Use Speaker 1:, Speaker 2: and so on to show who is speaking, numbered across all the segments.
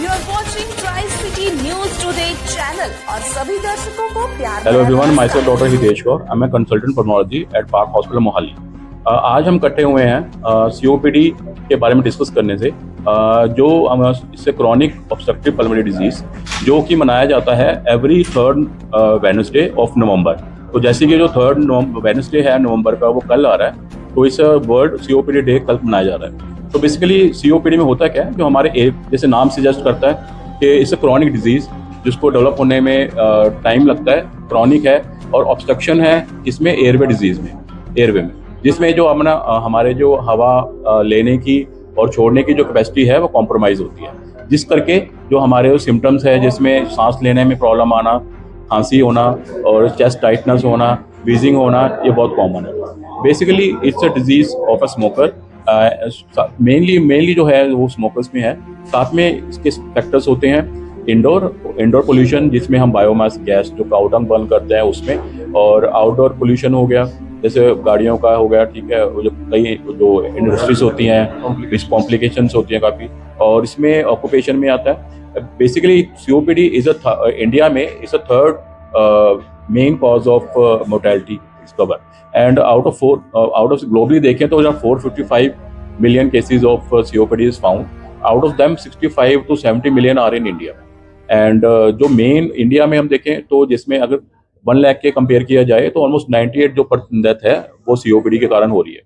Speaker 1: You are watching Tri-City News Today channel और सभी दर्शकों को प्यार
Speaker 2: hello everyone, my self doctor Hitesh Kaur, I am consultant pulmonology at Park Hospital Mohali. आज हम इकट्ठे हुए हैं सीओपीडी के बारे में डिस्कस करने से, जो इससे क्रॉनिक ऑब्स्ट्रक्टिव पल्मोनरी डिजीज जो कि मनाया जाता है every third Wednesday of November. तो जैसे कि जो थर्ड वेडनेसडे है नवंबर का वो कल आ रहा है, तो इस वर्ल्ड सीओपीडी डे कल मनाया जा रहा है। तो बेसिकली सीओपीडी में होता क्या है, जो हमारे जैसे नाम सजेस्ट करता है कि इट्स अ क्रॉनिक डिजीज जिसको डेवलप होने में टाइम लगता है, क्रॉनिक है और ऑब्स्ट्रक्शन है इसमें एयरवे डिजीज में, एयरवे में, जिसमें जो हमारे जो हवा लेने की और छोड़ने की जो कैपेसिटी है वो कॉम्प्रोमाइज़ होती है, जिस करके जो हमारे जो सिम्टम्स है जिसमें सांस लेने में प्रॉब्लम आना, खांसी होना और चेस्ट टाइटनेस होना, वीजिंग होना, ये बहुत कॉमन है। Basically it's a disease of a smoker. Mainly जो है वो स्मोकर्स में है। साथ में इसके फैक्टर्स होते हैं इंडोर पोल्यूशन, जिसमें हम बायोमास गैस जो काउडंग बर्न करते हैं उसमें, और आउटडोर पोल्यूशन हो गया जैसे गाड़ियों का हो गया, ठीक है, जो कई जो इंडस्ट्रीज होती हैं, कॉम्प्लिकेशंस होती हैं काफ़ी, और इसमें ऑक्यूपेशन में आता है। बेसिकली सीओपीडी इज इंडिया में is a third main cause of mortality cover, and out of globally देखें तो 455 million cases of COPD is found. Out of them 65 to 70 million are in India. And जो main India में हम देखें तो जिसमें अगर 1 लाख के कंपेयर किया जाए तो ऑलमोस्ट 98 जो डेथ है वो सीओपीडी के कारण हो रही है।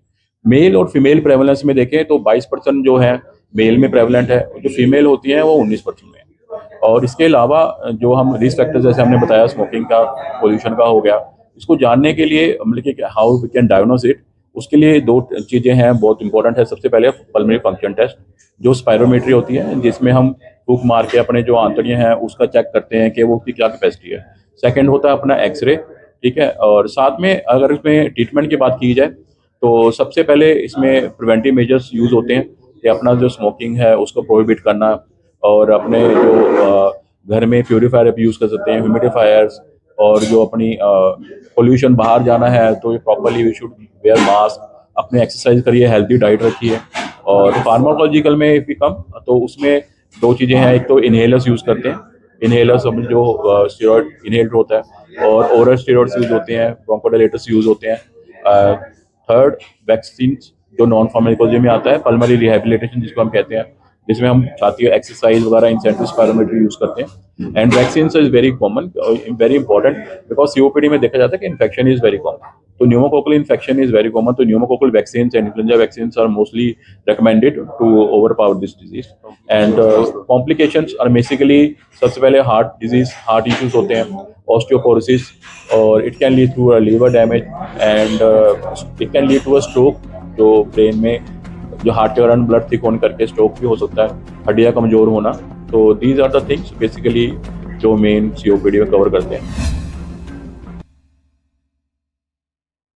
Speaker 2: मेल और फीमेल प्रेवलेंस में देखें तो 22% जो है मेल में प्रेवलेंट है, जो फीमेल होती हैं वो 19% में है। और इसके अलावा जो हम रिस्क फैक्टर्स जैसे हमने बताया, स्मोकिंग का, पोल्यूशन का हो गया, इसको जानने के लिए मतलब कि how we can diagnose it, उसके लिए 2 चीज़ें हैं बहुत इंपॉर्टेंट है। सबसे पहले पल्मोनरी फंक्शन टेस्ट, जो स्पायरोमेट्री होती है, जिसमें हम फूंक मार के अपने जो आंतड़ियाँ हैं उसका चेक करते हैं कि वो उसकी क्या कैपेसिटी है। सेकंड होता है अपना एक्सरे, ठीक है। और साथ में अगर इसमें ट्रीटमेंट की बात की जाए तो सबसे पहले इसमें प्रिवेंटिव मेजर्स यूज़ होते हैं कि अपना जो स्मोकिंग है उसको प्रोहिबिट करना, और अपने जो घर में प्योरीफायर यूज़ कर सकते हैं, ह्यूमिडिफायर्स, और जो अपनी पोल्यूशन बाहर जाना है तो ये properly we should wear mask, अपने एक्सरसाइज करिए, हेल्दी डाइट रखिए। और फार्माकोलॉजिकल में इफ कम तो उसमें 2 चीज़ें हैं, एक तो इनहेलर्स यूज़ करते हैं, इनहेलर्स जो स्टेरॉइड इनहेल्ड होता है, और ओरल स्टेरॉइड्स यूज़ होते हैं, ब्रोंकोडायलेटर्स यूज़ होते हैं। थर्ड, वैक्सीन जो नॉन फार्माकोलॉजी में आता है, पल्मोनरी रिहैबिलिटेशन जिसको हम कहते हैं, जिसमें हम छाती एक्सरसाइज वगैरह इंसेंटिव स्पायरोमेट्री यूज़ करते हैं। And vaccine is very common, very important, because COPD में देखा जाता है कि इन्फेक्शन इज वेरी कॉमन। तो pneumococcal infection is very common, तो pneumococcal vaccine and influenza vaccine are mostly recommended to overpower this disease. And complications are basically सबसे पहले heart disease, heart issues होते हैं, ऑस्टियोपोरोसिस, और it can lead to liver damage, and it can lead to a stroke, जो brain में जो heart के कारण ब्लड थिक होने करके स्ट्रोक भी हो सकता है, हड्डियाँ कमजोर होना। तो these are the things basically जो मेन सीओपीडी में कवर करते हैं।